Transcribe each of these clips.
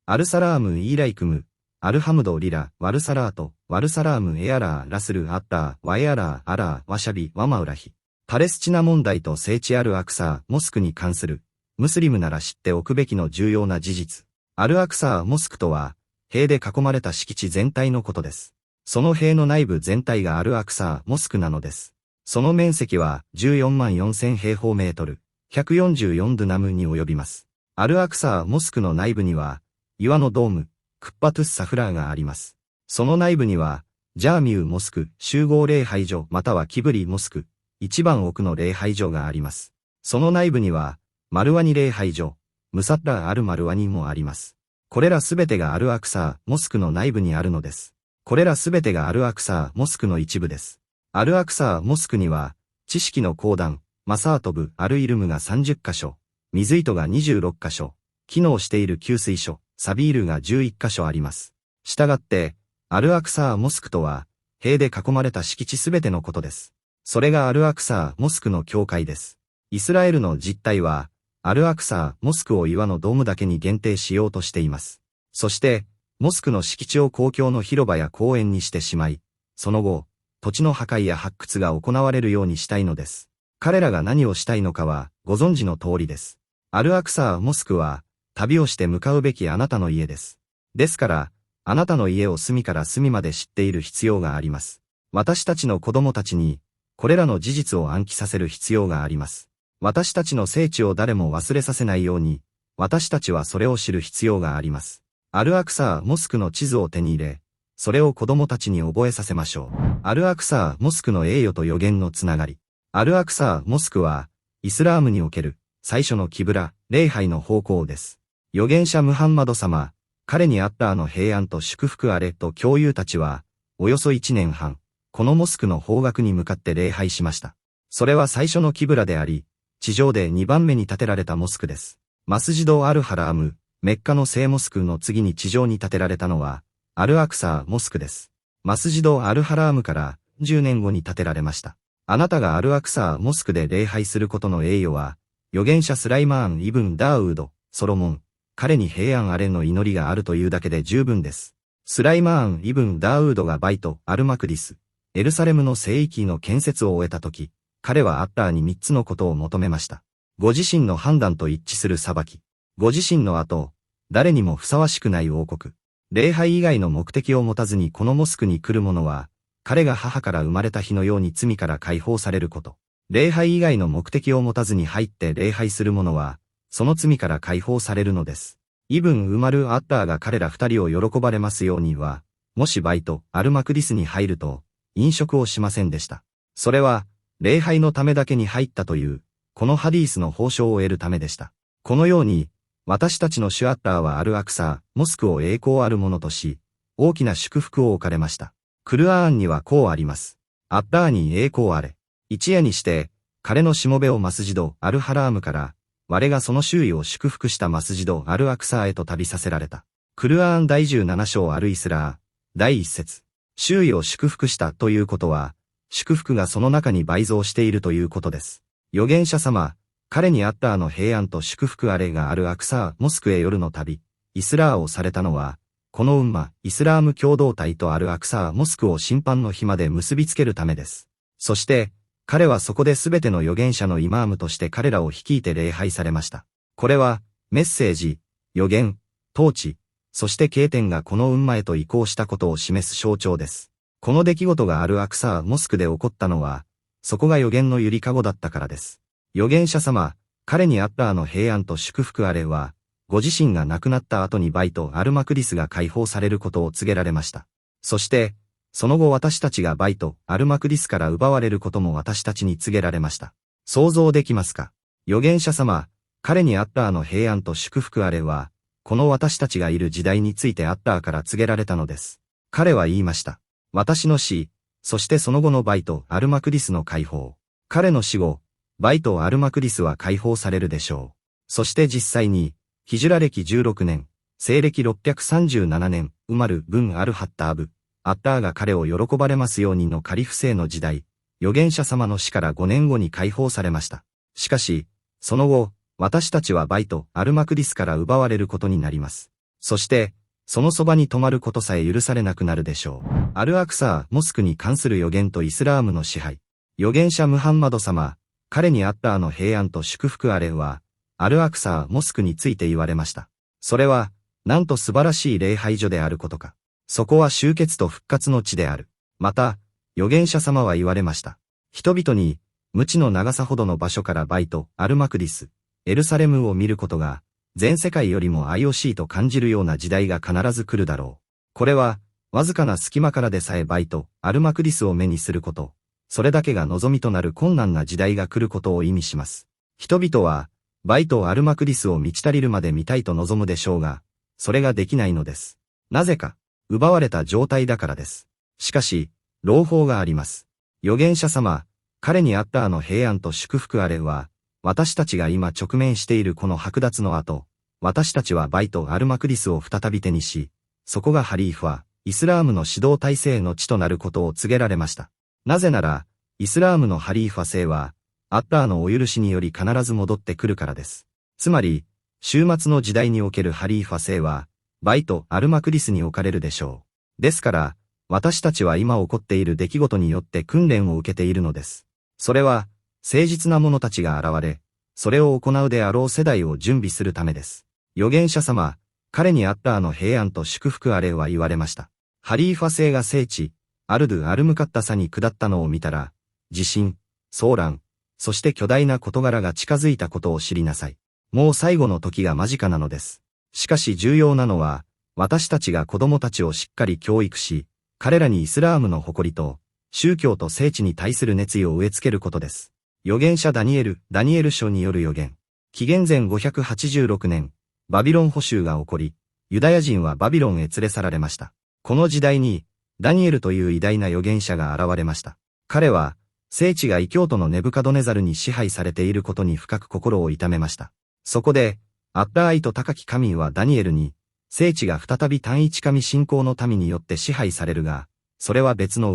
アルサラーム・イーライクム、アルハムド・リラ、ワルサラート、ワルサラーム・エアラー、ラスル・アッター、ワエアラー、アラー、ワシャビ、ワマウラヒ。パレスチナ問題と聖地アルアクサー、モスクに関する、ムスリムなら知っておくべきの重要な事実。アルアクサー・モスクとは、塀で囲まれた敷地全体のことです。その塀の内部全体がアルアクサー・モスクなのです。その面積は14万4000平方メートル、144ドゥナムに及びます。アルアクサー・モスクの内部には、岩のドーム、クッパトゥッサフラーがあります。その内部には、ジャーミュー・モスク、集合礼拝所またはキブリ・モスク、一番奥の礼拝所があります。その内部には、マルワニ礼拝所、ムサッラー・アル・マルワニもあります。これらすべてがアルアクサー・モスクの内部にあるのです。これらすべてがアルアクサー・モスクの一部です。アルアクサー・モスクには、知識の講談、マサートブ・アルイルムが30カ所、水糸が26カ所、機能している給水所、サビールが11カ所あります。したがって、アルアクサー・モスクとは、塀で囲まれた敷地すべてのことです。それがアルアクサー・モスクの教会です。イスラエルの実態は、アルアクサー・モスクを岩のドームだけに限定しようとしています。そして、モスクの敷地を公共の広場や公園にしてしまい、その後、土地の破壊や発掘が行われるようにしたいのです。彼らが何をしたいのかは、ご存知の通りです。アルアクサー・モスクは、旅をして向かうべきあなたの家です。ですから、あなたの家を隅から隅まで知っている必要があります。私たちの子供たちに、これらの事実を暗記させる必要があります。私たちの聖地を誰も忘れさせないように、私たちはそれを知る必要があります。アルアクサー・モスクの地図を手に入れ、それを子供たちに覚えさせましょう。アルアクサー・モスクの栄誉と予言のつながり。アルアクサー・モスクは、イスラームにおける最初のキブラ、礼拝の方向です。預言者ムハンマド様、彼にアッターの平安と祝福あれと教友たちは、およそ1年半、このモスクの方角に向かって礼拝しました。それは最初のキブラであり、地上で2番目に建てられたモスクです。マスジド・アル・ハラーム、メッカの聖モスクの次に地上に建てられたのは、アルアクサー・モスクです。マスジド・アル・ハラームから10年後に建てられました。あなたがアルアクサー・モスクで礼拝することの栄誉は、預言者スライマーン・イブン・ダーウード、ソロモン、彼に平安あれの祈りがあるというだけで十分です。スライマーン・イブン・ダーウードがバイト・アルマクディス、エルサレムの聖域の建設を終えたとき、彼はアッターに3つのことを求めました。ご自身の判断と一致する裁き。ご自身の後、誰にもふさわしくない王国。礼拝以外の目的を持たずにこのモスクに来る者は、彼が母から生まれた日のように罪から解放されること。礼拝以外の目的を持たずに入って礼拝する者は、その罪から解放されるのです。イブン・ウマル・アッターが彼ら二人を喜ばれますようには、もしバイト・アルマクディスに入ると、飲食をしませんでした。それは、礼拝のためだけに入ったという、このハディースの報奨を得るためでした。このように、私たちの主アッターはアルアクサー、モスクを栄光あるものとし、大きな祝福を置かれました。クルアーンにはこうあります。アッターに栄光あれ。一夜にして、彼のしもべをマスジド・アルハラームから、我がその周囲を祝福したマスジド・アルアクサーへと旅させられた。クルアーン第17章アルイスラー、第1節。周囲を祝福したということは、祝福がその中に倍増しているということです。預言者様、彼にアッターの平安と祝福あれがアルアクサー・モスクへ夜の旅、イスラーをされたのは、このウンマ、イスラーム共同体とアルアクサー・モスクを審判の日まで結びつけるためです。そして、彼はそこで全ての預言者のイマームとして彼らを率いて礼拝されました。これは、メッセージ、預言、統治、そして経典がこのウンマへと移行したことを示す象徴です。この出来事がアルアクサー・モスクで起こったのは、そこが預言のゆりかごだったからです。預言者様、彼にアッターの平安と祝福あれは、ご自身が亡くなった後にバイト・アルマクディスが解放されることを告げられました。そして、その後私たちがバイト・アルマクディスから奪われることも私たちに告げられました。想像できますか？預言者様、彼にアッターの平安と祝福あれは、この私たちがいる時代についてアッターから告げられたのです。彼は言いました。私の死、そしてその後のバイト・アルマクディスの解放。彼の死後、バイト・アルマクディスは解放されるでしょう。そして実際に、ヒジュラ歴16年、西暦637年、ウマル・ブン・アルハッターブ、アッターが彼を喜ばれますようにのカリフ制の時代、預言者様の死から5年後に解放されました。しかし、その後、私たちはバイト・アルマクディスから奪われることになります。そして、そのそばに泊まることさえ許されなくなるでしょう。アルアクサー・モスクに関する予言とイスラームの支配。預言者ムハンマド様、彼にアッラーの平安と祝福あれは、アルアクサー・モスクについて言われました。それは、なんと素晴らしい礼拝所であることか。そこは終結と復活の地である。また、預言者様は言われました。人々に、無知の長さほどの場所からバイト、アルマクディス、エルサレムを見ることが、全世界よりも愛おしいと感じるような時代が必ず来るだろう。これは、わずかな隙間からでさえバイト、アルマクディスを目にすること、それだけが望みとなる困難な時代が来ることを意味します。人々は、バイト、アルマクディスを満ち足りるまで見たいと望むでしょうが、それができないのです。なぜか、奪われた状態だからです。しかし、朗報があります。預言者様、彼にあった平安と祝福あれは、私たちが今直面しているこの剥奪の後、私たちはバイト・アルマクディスを再び手にし、そこがハリーファ、イスラームの指導体制の地となることを告げられました。なぜなら、イスラームのハリーファ制は、アッラーのお許しにより必ず戻ってくるからです。つまり、終末の時代におけるハリーファ制は、バイト・アルマクディスに置かれるでしょう。ですから、私たちは今起こっている出来事によって訓練を受けているのです。それは、誠実な者たちが現れ、それを行うであろう世代を準備するためです。預言者様、彼にアッラーの平安と祝福あれは言われました。ハリーファ制が聖地、アルドゥ・アルムカッタサに下ったのを見たら、地震、騒乱、そして巨大な事柄が近づいたことを知りなさい。もう最後の時が間近なのです。しかし重要なのは、私たちが子供たちをしっかり教育し、彼らにイスラームの誇りと、宗教と聖地に対する熱意を植え付けることです。預言者ダニエル書による預言。紀元前586年、バビロン捕囚が起こり、ユダヤ人はバビロンへ連れ去られました。この時代に、ダニエルという偉大な預言者が現れました。彼は、聖地が異教徒のネブカドネザルに支配されていることに深く心を痛めました。そこで、アッラーイと高き神はダニエルに、聖地が再び単一神信仰の民によって支配されるが、それは別の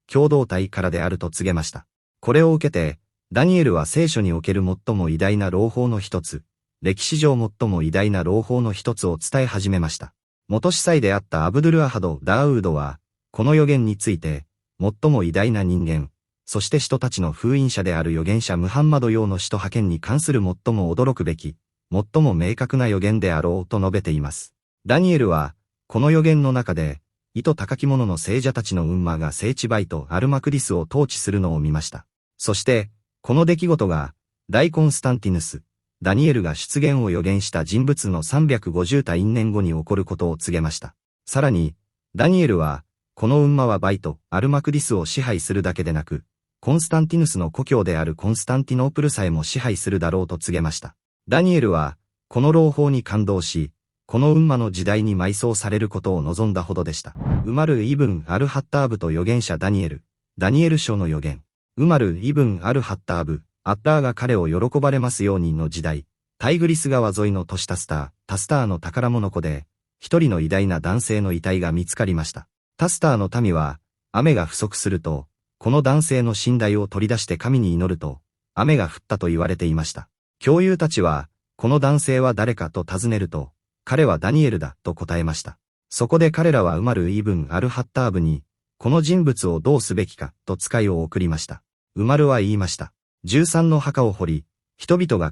共同体からであると告げました。これを受けて、ダニエルは聖書における最も偉大な朗報の一つ、歴史上最も偉大な朗報の一つを伝え始めました。元司祭であったアブドゥルアハド・ダーウードは、この預言について、最も偉大な人間、そして使徒たちの封印者である預言者ムハンマド用の使徒派遣に関する最も驚くべき、最も明確な預言であろうと述べています。ダニエルは、この預言の中で、意図高き者の聖者たちのが聖地バイト・アルマクディスを統治するのを見ました。そして、この出来事が、大コンスタンティヌス、ダニエルが出現を予言した人物の350対因年後に起こることを告げました。さらに、ダニエルは、このはバイト、アルマクディスを支配するだけでなく、コンスタンティヌスの故郷であるコンスタンティノープルさえも支配するだろうと告げました。ダニエルは、この朗報に感動し、このの時代に埋葬されることを望んだほどでした。ウマル・イブン・アル・ハッターブと預言者ダニエル書の預言。ウマル・イブン・アル・ハッターブ、アッターが彼を喜ばれますようにの時代、タイグリス川沿いの都市タスターの宝物庫で、一人の偉大な男性の遺体が見つかりました。タスターの民は、雨が不足すると、この男性の寝台を取り出して神に祈ると、雨が降ったと言われていました。教友たちは、この男性は誰かと尋ねると、彼はダニエルだと答えました。そこで彼らはウマル・イブン・アル・ハッターブに、この人物をどうすべきかと使いを送りました。ウマルは言いました。13の墓を掘り、人々が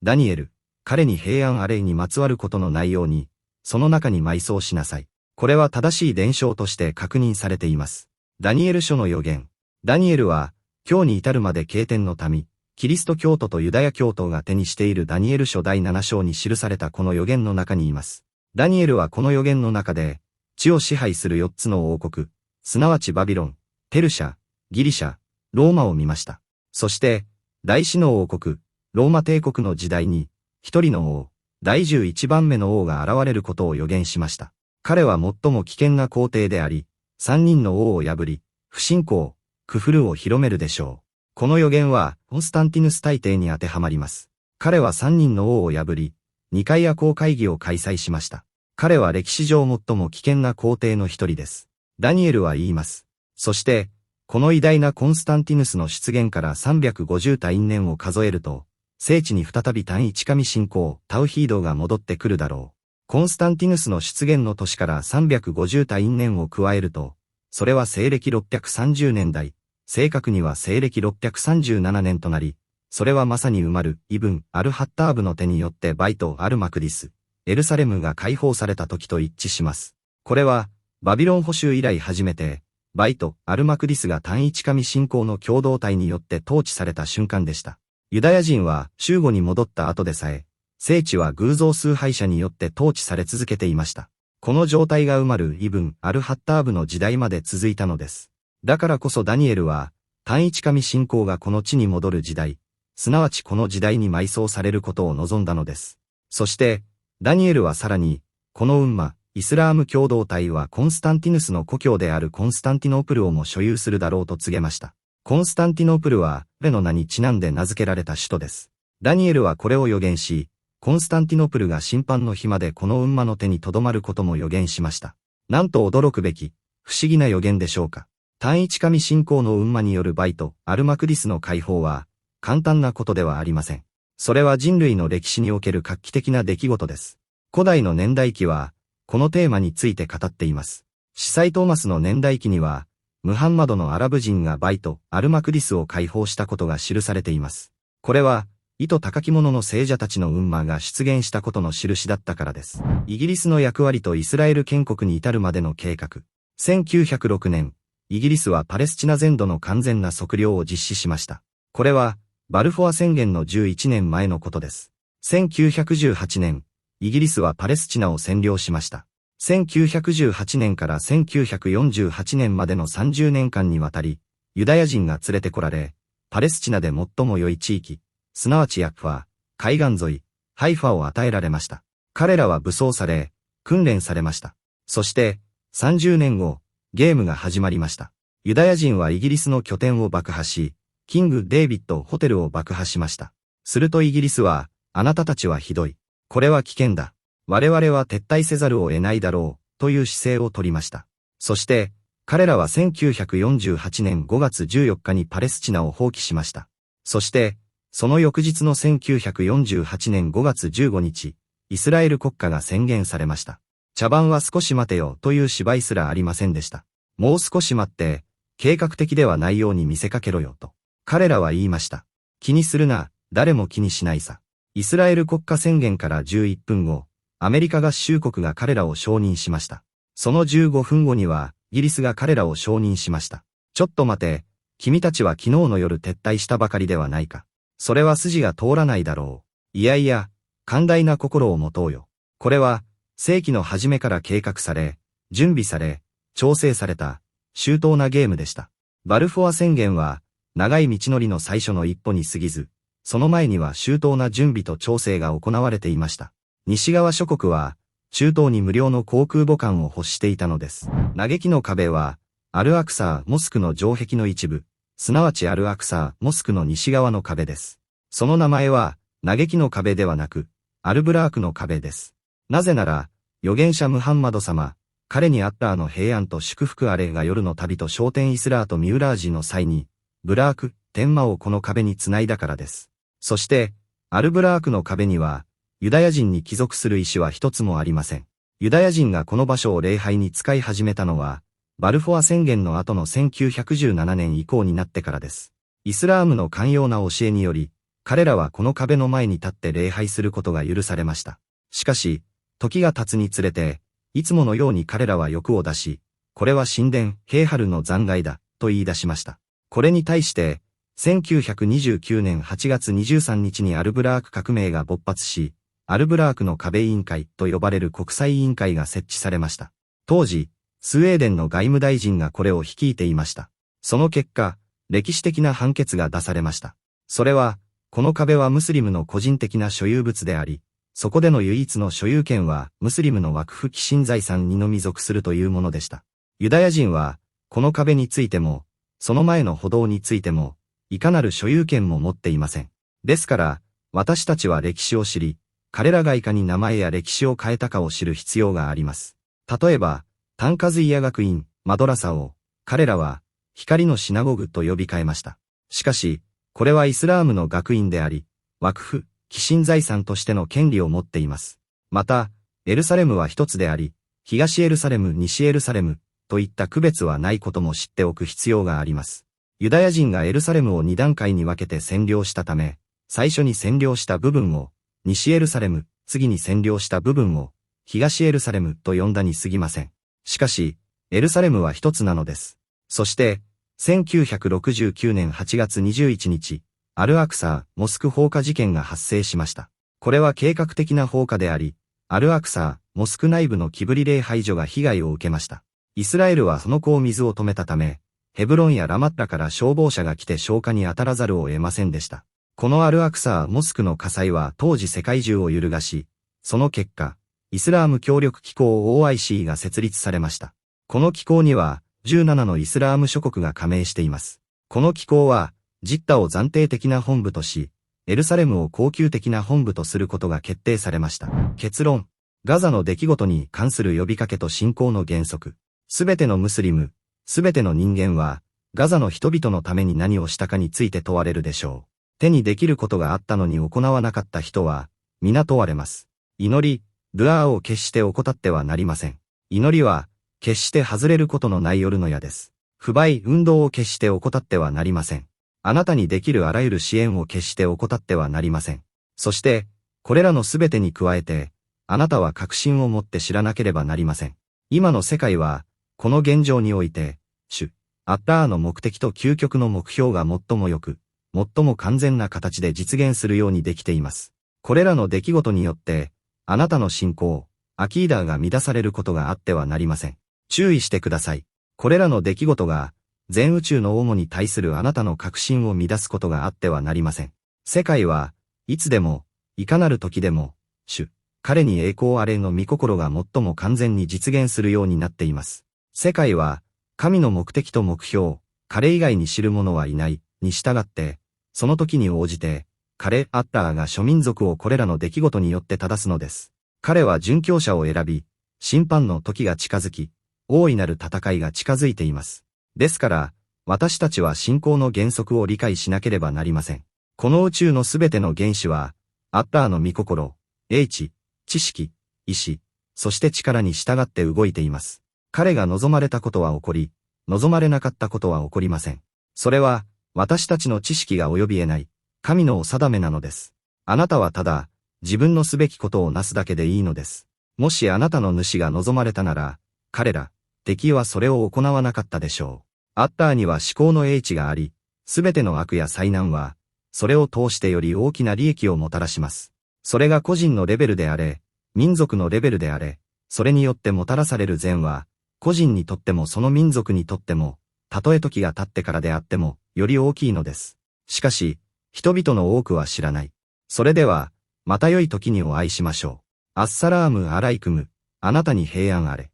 ダニエル、彼に平安あれにまつわることのないように、その中に埋葬しなさい。これは正しい伝承として確認されています。ダニエル書の預言。ダニエルは、今日に至るまで経典の民、キリスト教徒とユダヤ教徒が手にしているダニエル書第7章に記されたこの預言の中にいます。ダニエルはこの預言の中で、地を支配する4つの王国、すなわちバビロン、ペルシャ、ギリシャ、ローマを見ました。そして、大死の王国、ローマ帝国の時代に、一人の王、第11番目の王が現れることを予言しました。彼は最も危険な皇帝であり、3人の王を破り、不信仰、クフルを広めるでしょう。この予言は、コンスタンティヌス大帝に当てはまります。彼は3人の王を破り、ニカイア公会議を開催しました。彼は歴史上最も危険な皇帝の一人です。ダニエルは言います。そして、この偉大なコンスタンティヌスの出現から350対因年を数えると、聖地に再び単一神信仰、タウヒードが戻ってくるだろう。コンスタンティヌスの出現の年から350対因年を加えると、それは西暦630年代、正確には西暦637年となり、それはまさに埋まるイブン・アルハッターブの手によってバイト・アルマクディス、エルサレムが解放された時と一致します。これは、バビロン捕囚以来初めて、バイト・アルマクディスが単一神信仰の共同体によって統治された瞬間でした。ユダヤ人はシューゴに戻った後でさえ、聖地は偶像崇拝者によって統治され続けていました。この状態が埋まるイブン・アルハッターブの時代まで続いたのです。だからこそダニエルは、単一神信仰がこの地に戻る時代、すなわちこの時代に埋葬されることを望んだのです。そして、ダニエルはさらに、このウンマ、イスラーム共同体はコンスタンティヌスの故郷であるコンスタンティノープルをも所有するだろうと告げました。コンスタンティノープルは、彼の名にちなんで名付けられた首都です。ダニエルはこれを予言し、コンスタンティノープルが審判の日までこのウンマの手に留まることも予言しました。なんと驚くべき、不思議な予言でしょうか。単一神信仰のウンマによるバイト・アルマクディスの解放は、簡単なことではありません。それは人類の歴史における画期的な出来事です。古代の年代記は、このテーマについて語っています。司祭トーマスの年代記には、ムハンマドのアラブ人がバイト・アルマクディスを解放したことが記されています。これは、意図高き者の聖者たちのウンマが出現したことの印だったからです。イギリスの役割とイスラエル建国に至るまでの計画。1906年、イギリスはパレスチナ全土の完全な測量を実施しました。これは、バルフォア宣言の11年前のことです。1918年、イギリスはパレスチナを占領しました。1918年から1948年までの30年間にわたり、ユダヤ人が連れてこられ、パレスチナで最も良い地域、すなわちヤッファ、海岸沿い、ハイファを与えられました。彼らは武装され、訓練されました。そして、30年後、ゲームが始まりました。ユダヤ人はイギリスの拠点を爆破し、キング・デイビッド・ホテルを爆破しました。するとイギリスは、あなたたちはひどい。これは危険だ。我々は撤退せざるを得ないだろう、という姿勢を取りました。そして、彼らは1948年5月14日にパレスチナを放棄しました。そして、その翌日の1948年5月15日、イスラエル国家が宣言されました。茶番は少し待てよという芝居すらありませんでした。もう少し待って、計画的ではないように見せかけろよと。彼らは言いました。気にするな、誰も気にしないさ。イスラエル国家宣言から11分後、アメリカ合衆国が彼らを承認しました。その15分後には、イギリスが彼らを承認しました。ちょっと待て、君たちは昨日の夜撤退したばかりではないか。それは筋が通らないだろう。いやいや、寛大な心を持とうよ。これは、世紀の初めから計画され、準備され、調整された、周到なゲームでした。バルフォア宣言は、長い道のりの最初の一歩に過ぎず、その前には周到な準備と調整が行われていました。西側諸国は、中東に無料の航空母艦を欲していたのです。嘆きの壁は、アルアクサー・モスクの城壁の一部、すなわちアルアクサー・モスクの西側の壁です。その名前は、嘆きの壁ではなく、アルブラークの壁です。なぜなら、預言者ムハンマド様、彼にアッラーの平安と祝福あれが夜の旅と昇天イスラーとミウラージの際に、ブラーク、天魔をこの壁につないだからです。そして、アルブラークの壁には、ユダヤ人に帰属する意思は一つもありません。ユダヤ人がこの場所を礼拝に使い始めたのは、バルフォア宣言の後の1917年以降になってからです。イスラームの寛容な教えにより、彼らはこの壁の前に立って礼拝することが許されました。しかし、時が経つにつれて、いつものように彼らは欲を出し、これは神殿、ヘーハルの残骸だ、と言い出しました。これに対して、1929年8月23日にアルブラーク革命が勃発し、アルブラークの壁委員会と呼ばれる国際委員会が設置されました。当時、スウェーデンの外務大臣がこれを率いていました。その結果、歴史的な判決が出されました。それは、この壁はムスリムの個人的な所有物であり、そこでの唯一の所有権はムスリムのワクフ寄進財産にのみ属するというものでした。ユダヤ人は、この壁についても、その前の歩道についても、いかなる所有権も持っていません。ですから、私たちは歴史を知り、彼らがいかに名前や歴史を変えたかを知る必要があります。例えば、タンカズイヤ学院、マドラサを、彼らは、光のシナゴグと呼び替えました。しかし、これはイスラームの学院であり、ワクフ、寄進財産としての権利を持っています。また、エルサレムは一つであり、東エルサレム、西エルサレム、といった区別はないことも知っておく必要があります。ユダヤ人がエルサレムを2段階に分けて占領したため、最初に占領した部分を、西エルサレム、次に占領した部分を、東エルサレムと呼んだに過ぎません。しかし、エルサレムは一つなのです。そして、1969年8月21日、アルアクサー・モスク放火事件が発生しました。これは計画的な放火であり、アルアクサー・モスク内部のキブリ礼拝所が被害を受けました。イスラエルはその子を水を止めたため、ヘブロンやラマッタから消防車が来て消火に当たらざるを得ませんでした。このアルアクサー・モスクの火災は当時世界中を揺るがし、その結果、イスラーム協力機構 OIC が設立されました。この機構には、17のイスラーム諸国が加盟しています。この機構は、ジッタを暫定的な本部とし、エルサレムを恒久的な本部とすることが決定されました。結論。ガザの出来事に関する呼びかけと信仰の原則。すべてのムスリム、すべての人間は、ガザの人々のために何をしたかについて問われるでしょう。手にできることがあったのに行わなかった人は、皆問われます。祈り、ドゥアーを決して怠ってはなりません。祈りは、決して外れることのない夜の矢です。不買運動を決して怠ってはなりません。あなたにできるあらゆる支援を決して怠ってはなりません。そして、これらのすべてに加えて、あなたは確信を持って知らなければなりません。今の世界は、この現状において、主、アッラーの目的と究極の目標が最も良く、最も完全な形で実現するようにできています。これらの出来事によって、あなたの信仰、アキーダーが乱されることがあってはなりません。注意してください。これらの出来事が、全宇宙の主に対するあなたの確信を乱すことがあってはなりません。世界はいつでも、いかなる時でも、主、彼に栄光あれの御心が最も完全に実現するようになっています。世界は、神の目的と目標、彼以外に知る者はいない、に従って、その時に応じて、彼、アッラーが諸民族をこれらの出来事によって正すのです。彼は殉教者を選び、審判の時が近づき、大いなる戦いが近づいています。ですから、私たちは信仰の原則を理解しなければなりません。この宇宙のすべての原子は、アッラーの御心、英知、知識、意志、そして力に従って動いています。彼が望まれたことは起こり、望まれなかったことは起こりません。それは、私たちの知識が及び得ない、神のお定めなのです。あなたはただ、自分のすべきことをなすだけでいいのです。もしあなたの主が望まれたなら、彼ら、敵はそれを行わなかったでしょう。アッラーには思考の英知があり、すべての悪や災難は、それを通してより大きな利益をもたらします。それが個人のレベルであれ、民族のレベルであれ、それによってもたらされる善は、個人にとってもその民族にとっても、たとえ時が経ってからであっても、より大きいのです。しかし、人々の多くは知らない。それでは、また良い時にお会いしましょう。アッサラームアライクム、あなたに平安あれ。